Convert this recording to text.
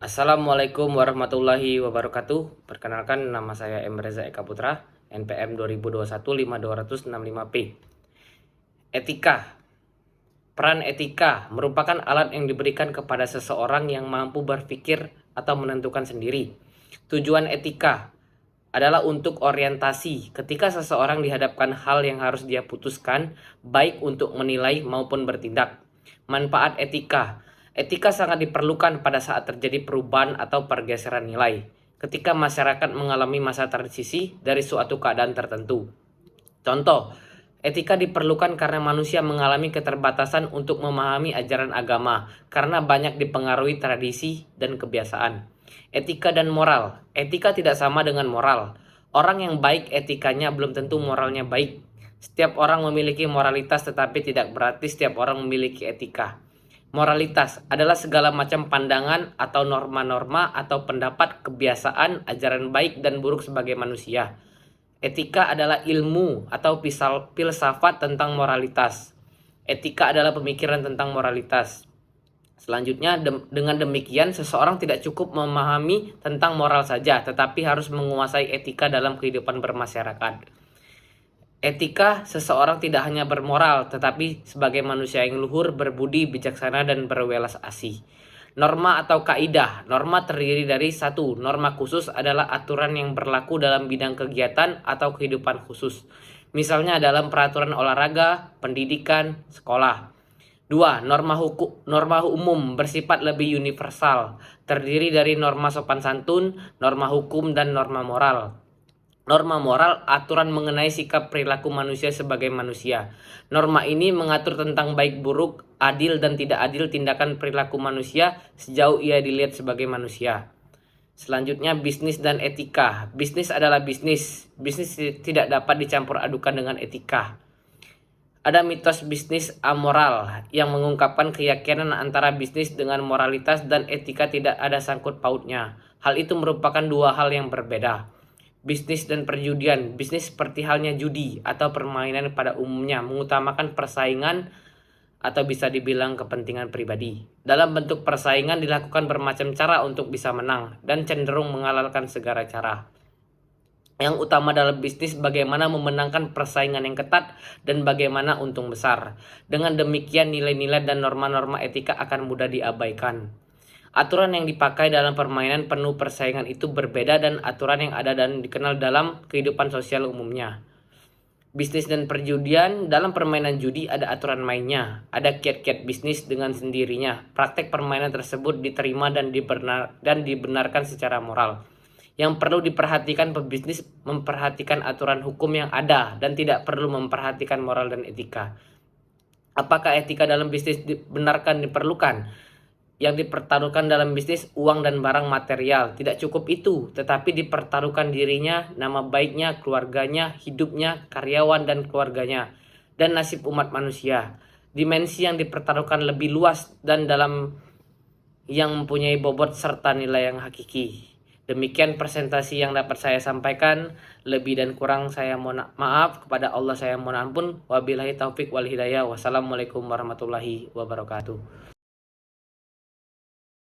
Assalamualaikum warahmatullahi wabarakatuh. Perkenalkan, nama saya M. Reza Eka Putra, NPM 2021-52665P. Etika. Peran etika merupakan alat yang diberikan kepada seseorang yang mampu berpikir atau menentukan sendiri. Tujuan etika adalah untuk orientasi ketika seseorang dihadapkan hal yang harus dia putuskan, baik untuk menilai maupun bertindak. Manfaat etika. Etika sangat diperlukan pada saat terjadi perubahan atau pergeseran nilai, ketika masyarakat mengalami masa transisi dari suatu keadaan tertentu. Contoh, etika diperlukan karena manusia mengalami keterbatasan untuk memahami ajaran agama karena banyak dipengaruhi tradisi dan kebiasaan. Etika dan moral. Etika tidak sama dengan moral. Orang yang baik etikanya belum tentu moralnya baik. Setiap orang memiliki moralitas, tetapi tidak berarti setiap orang memiliki etika. Moralitas adalah segala macam pandangan atau norma-norma atau pendapat, kebiasaan, ajaran baik dan buruk sebagai manusia. Etika adalah ilmu atau filsafat tentang moralitas. Etika adalah pemikiran tentang moralitas. Selanjutnya, dengan demikian seseorang tidak cukup memahami tentang moral saja, tetapi harus menguasai etika dalam kehidupan bermasyarakat. Etika, seseorang tidak hanya bermoral, tetapi sebagai manusia yang luhur, berbudi, bijaksana, dan berwelas asih. Norma atau kaidah. Norma terdiri dari satu. Norma khusus adalah aturan yang berlaku dalam bidang kegiatan atau kehidupan khusus. Misalnya dalam peraturan olahraga, pendidikan, sekolah. Dua. Norma umum bersifat lebih universal. Terdiri dari norma sopan santun, norma hukum, dan norma moral. Norma moral, aturan mengenai sikap perilaku manusia sebagai manusia. Norma ini mengatur tentang baik buruk, adil dan tidak adil tindakan perilaku manusia sejauh ia dilihat sebagai manusia. Selanjutnya, bisnis dan etika. Bisnis adalah bisnis. Bisnis tidak dapat dicampur adukan dengan etika. Ada mitos bisnis amoral yang mengungkapkan keyakinan antara bisnis dengan moralitas dan etika tidak ada sangkut pautnya. Hal itu merupakan dua hal yang berbeda. Bisnis dan perjudian. Bisnis seperti halnya judi atau permainan pada umumnya mengutamakan persaingan atau bisa dibilang kepentingan pribadi. Dalam bentuk persaingan dilakukan bermacam cara untuk bisa menang dan cenderung menghalalkan segala cara. Yang utama dalam bisnis bagaimana memenangkan persaingan yang ketat dan bagaimana untung besar. Dengan demikian nilai-nilai dan norma-norma etika akan mudah diabaikan. Aturan yang dipakai dalam permainan penuh persaingan itu berbeda dan aturan yang ada dan dikenal dalam kehidupan sosial umumnya. Bisnis dan perjudian. Dalam permainan judi ada aturan mainnya, ada kiat-kiat bisnis dengan sendirinya. Praktek permainan tersebut diterima dan dibenarkan secara moral. Yang perlu diperhatikan pebisnis memperhatikan aturan hukum yang ada dan tidak perlu memperhatikan moral dan etika. Apakah etika dalam bisnis dibenarkan diperlukan? Yang dipertaruhkan dalam bisnis uang dan barang material. Tidak cukup itu, tetapi dipertaruhkan dirinya, nama baiknya, keluarganya, hidupnya, karyawan dan keluarganya, dan nasib umat manusia. Dimensi yang dipertaruhkan lebih luas dan dalam yang mempunyai bobot serta nilai yang hakiki. Demikian presentasi yang dapat saya sampaikan. Lebih dan kurang saya mohon maaf. Kepada Allah saya mohon ampun. Wabillahi taufik wal hidayah. Wassalamualaikum warahmatullahi wabarakatuh.